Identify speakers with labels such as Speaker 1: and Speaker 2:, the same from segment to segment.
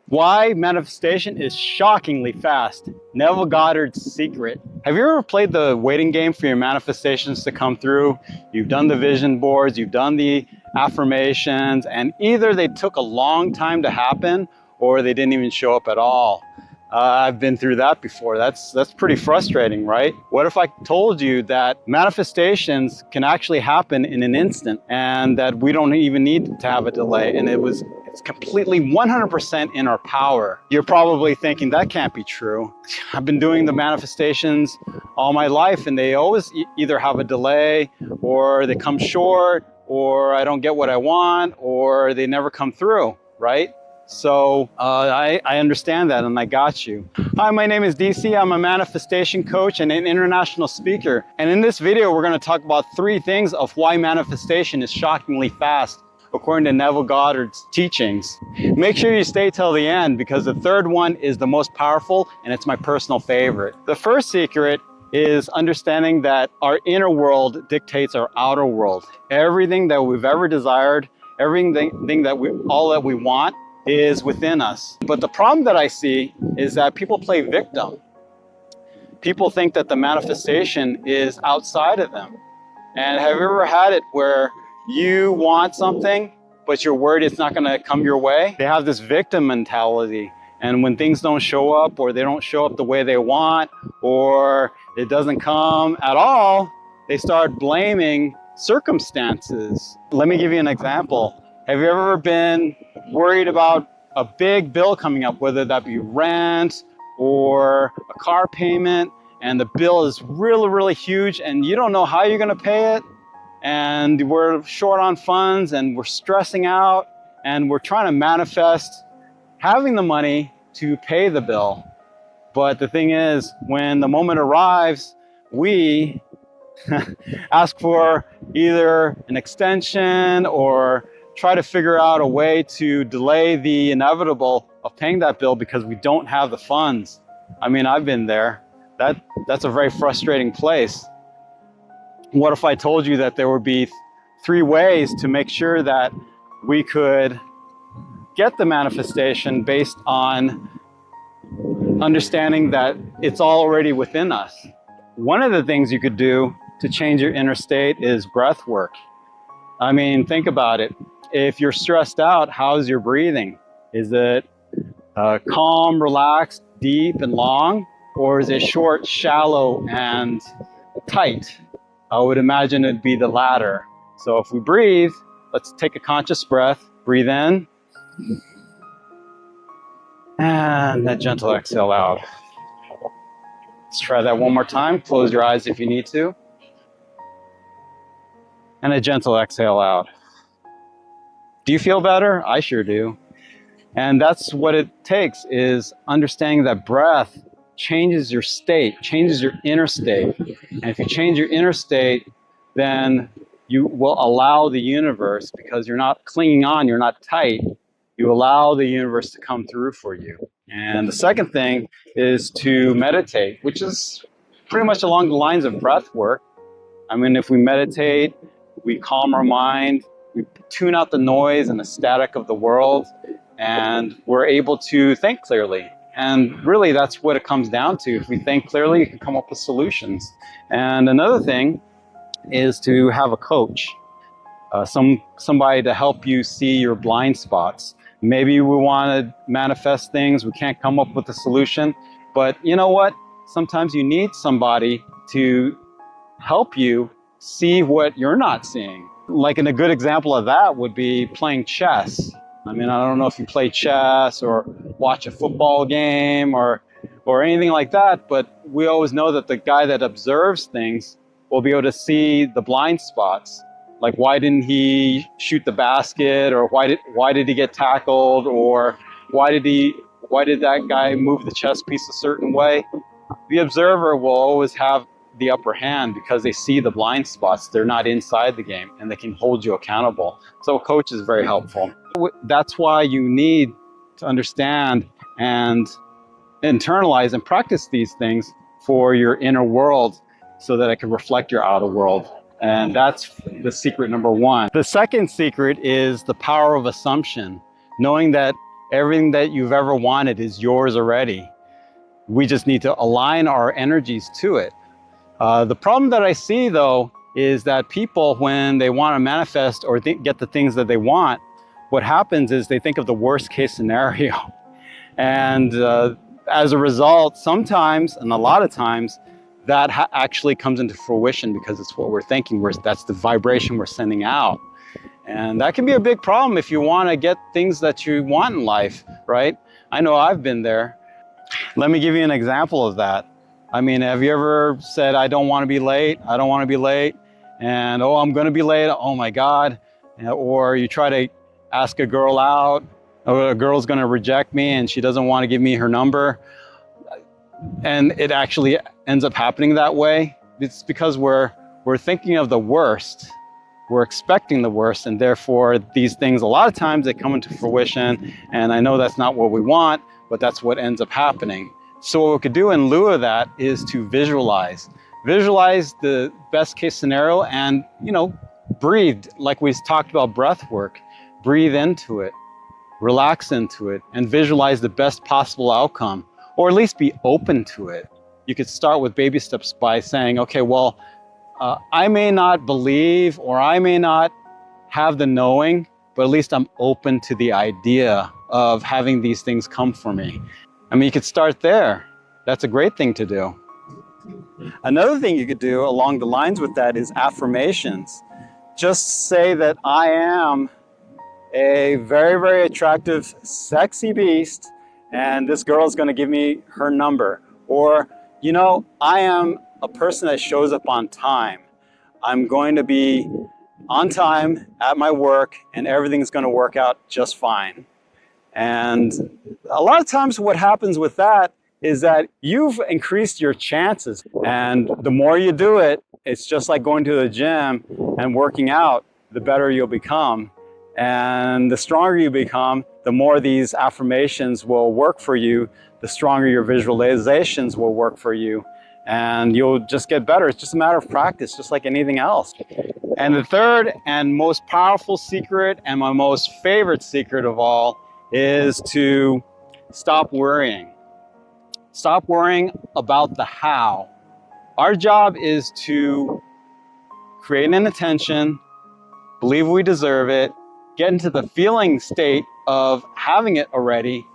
Speaker 1: Why manifestation is shockingly fast. Neville Goddard's secret. Have you ever played the waiting game for your manifestations to come through? You've done the vision boards, you've done the affirmations, and either they took a long time to happen or they didn't even show up at all. I've been through that before. That's pretty frustrating, right? What if I told you that manifestations can actually happen in an instant and that we don't even need to have a delay, and it's completely 100% in our power? You're probably thinking that can't be true. I've been doing the manifestations all my life and they always either have a delay or they come short or I don't get what I want or they never come through, right? So I understand that and I got you. Hi, my name is DC. I'm a manifestation coach and an international speaker. And in this video, we're going to talk about 3 things of why manifestation is shockingly fast, according to Neville Goddard's teachings. Make sure you stay till the end because the third one is the most powerful and it's my personal favorite. The first secret is understanding that our inner world dictates our outer world. Everything that we've ever desired, everything that all that we want is within us. But the problem that I see is that people play victim. People think that the manifestation is outside of them. And have you ever had it where you want something, but you're worried it's not gonna come your way? They have this victim mentality. And when things don't show up or they don't show up the way they want or it doesn't come at all, they start blaming circumstances. Let me give you an example. Have you ever been worried about a big bill coming up, whether that be rent or a car payment, and the bill is really, really huge and you don't know how you're gonna pay it, and we're short on funds and we're stressing out and we're trying to manifest having the money to pay the bill. But the thing is, when the moment arrives, we ask for either an extension or try to figure out a way to delay the inevitable of paying that bill because we don't have the funds. I mean, I've been there. That's a very frustrating place. What if I told you that there would be 3 ways to make sure that we could get the manifestation based on understanding that it's already within us? One of the things you could do to change your inner state is breath work. I mean, think about it. If you're stressed out, how's your breathing? Is it calm, relaxed, deep, and long? Or is it short, shallow, and tight? I would imagine it'd be the latter. So if we breathe, let's take a conscious breath. Breathe in. And a gentle exhale out. Let's try that one more time. Close your eyes if you need to. And a gentle exhale out. Do you feel better? I sure do. And that's what it takes, is understanding that breath changes your state, changes your inner state. And if you change your inner state, then you will allow the universe, because you're not clinging on, you're not tight, you allow the universe to come through for you. And the second thing is to meditate, which is pretty much along the lines of breath work. I mean, if we meditate, we calm our mind, we tune out the noise and the static of the world, and we're able to think clearly. And really, that's what it comes down to. If we think clearly, you can come up with solutions. And another thing is to have a coach, somebody to help you see your blind spots. Maybe we want to manifest things, we can't come up with a solution, but you know what? Sometimes you need somebody to help you see what you're not seeing. Like, a good example of that would be playing chess. I mean, I don't know if you play chess or watch a football game or anything like that, but we always know that the guy that observes things will be able to see the blind spots. Like, why didn't he shoot the basket, or why did he get tackled, or why did that guy move the chess piece a certain way? The observer will always have the upper hand because they see the blind spots. They're not inside the game and they can hold you accountable. So a coach is very helpful. That's why you need to understand and internalize and practice these things for your inner world so that it can reflect your outer world. And that's the secret number 1. The second secret is the power of assumption, knowing that Everything that you've ever wanted is yours already. We just need to align our energies to it. The problem that I see, though, is that people, when they want to manifest or get the things that they want, what happens is they think of the worst case scenario. And as a result, sometimes, and a lot of times, that actually comes into fruition because it's what we're thinking. That's the vibration we're sending out. And that can be a big problem if you want to get things that you want in life, right? I know I've been there. Let me give you an example of that. I mean, have you ever said, I don't want to be late, I don't want to be late, and oh, I'm going to be late, oh my God. Or you try to ask a girl out, or a girl's going to reject me and she doesn't want to give me her number. And it actually ends up happening that way. It's because we're thinking of the worst. We're expecting the worst, and therefore these things, a lot of times they come into fruition, and I know that's not what we want, but that's what ends up happening. So what we could do in lieu of that is to visualize. Visualize the best case scenario and, breathe, like we talked about breath work. Breathe into it, relax into it, and visualize the best possible outcome, or at least be open to it. You could start with baby steps by saying, okay, well, I may not believe or I may not have the knowing, but at least I'm open to the idea of having these things come for me. I mean, you could start there. That's a great thing to do. Another thing you could do along the lines with that is affirmations. Just say that I am a very, very attractive, sexy beast, and this girl is going to give me her number. Or, I am a person that shows up on time. I'm going to be on time at my work and everything's going to work out just fine. And a lot of times what happens with that is that you've increased your chances. And the more you do it, it's just like going to the gym and working out, the better you'll become. And the stronger you become, the more these affirmations will work for you, the stronger your visualizations will work for you. And you'll just get better. It's just a matter of practice, just like anything else. And the third and most powerful secret, and my most favorite secret of all, is to stop worrying. Stop worrying about the how. Our job is to create an intention, believe we deserve it, get into the feeling state of having it already,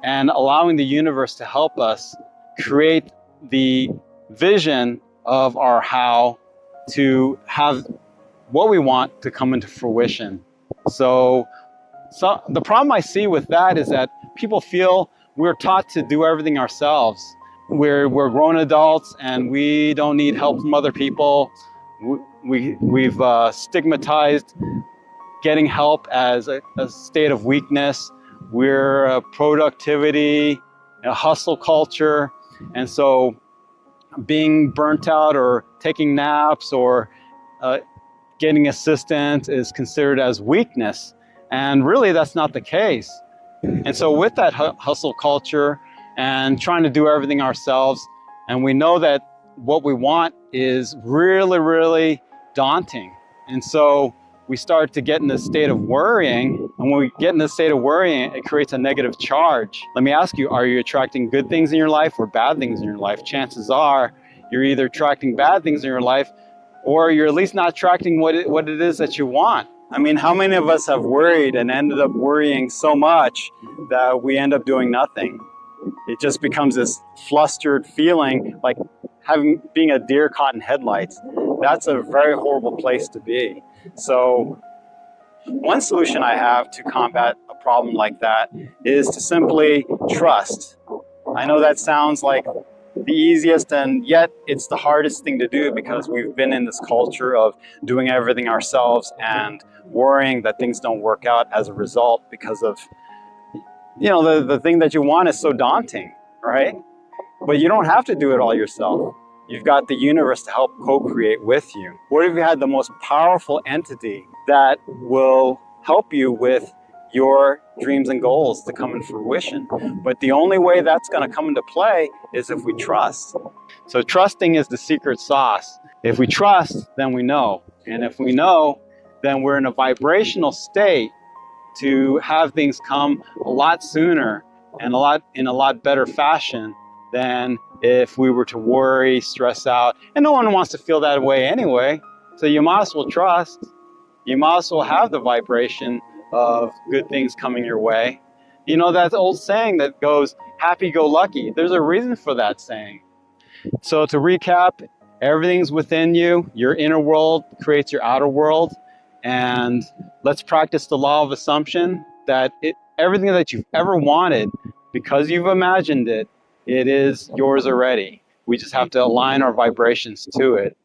Speaker 1: and allowing the universe to help us create the vision of our how to have what we want to come into fruition. So the problem I see with that is that people feel we're taught to do everything ourselves. We're grown adults and we don't need help from other people. We've stigmatized getting help as a state of weakness. We're a productivity, a hustle culture, and so being burnt out or taking naps or getting assistance is considered as weakness. And really that's not the case. And so with that hustle culture and trying to do everything ourselves, and we know that what we want is really, really daunting. And so we start to get in this state of worrying. And when we get in this state of worrying, it creates a negative charge. Let me ask you, are you attracting good things in your life or bad things in your life? Chances are you're either attracting bad things in your life or you're at least not attracting what it is that you want. I mean, how many of us have worried and ended up worrying so much that we end up doing nothing? It just becomes this flustered feeling, like being a deer caught in headlights. That's a very horrible place to be. So one solution I have to combat a problem like that is to simply trust. I know that sounds like the easiest, and yet it's the hardest thing to do because we've been in this culture of doing everything ourselves and worrying that things don't work out as a result because of, the thing that you want is so daunting, right? But you don't have to do it all yourself. You've got the universe to help co-create with you. What if you had the most powerful entity that will help you with your dreams and goals to come in fruition? But the only way that's going to come into play is if we trust. So trusting is the secret sauce. If we trust, then we know. And if we know, then we're in a vibrational state to have things come a lot sooner and in a lot better fashion than if we were to worry, stress out. And no one wants to feel that way anyway. So you might as well trust. You might as well have the vibration of good things coming your way. You know, that old saying that goes, happy-go-lucky. There's a reason for that saying. So to recap, everything's within you. Your inner world creates your outer world. And let's practice the law of assumption that everything that you've ever wanted, because you've imagined it, it is yours already. We just have to align our vibrations to it.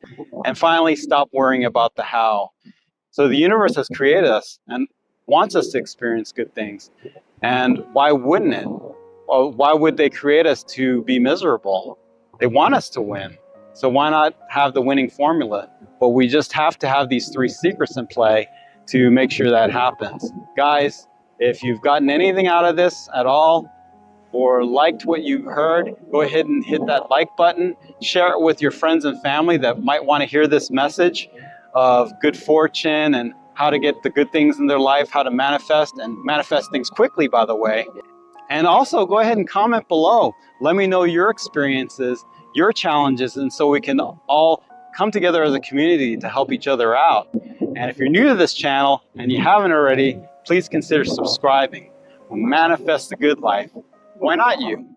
Speaker 1: And finally, stop worrying about the how. So the universe has created us and wants us to experience good things. And why wouldn't it? Well, why would they create us to be miserable? They want us to win. So why not have the winning formula? But we just have to have these 3 secrets in play to make sure that happens. Guys, if you've gotten anything out of this at all, or liked what you heard, go ahead and hit that like button. Share it with your friends and family that might want to hear this message of good fortune and how to get the good things in their life, how to manifest, and manifest things quickly, by the way. And also go ahead and comment below. Let me know your experiences, your challenges, and so we can all come together as a community to help each other out. And if you're new to this channel and you haven't already, please consider subscribing. Manifest the good life. Why not you?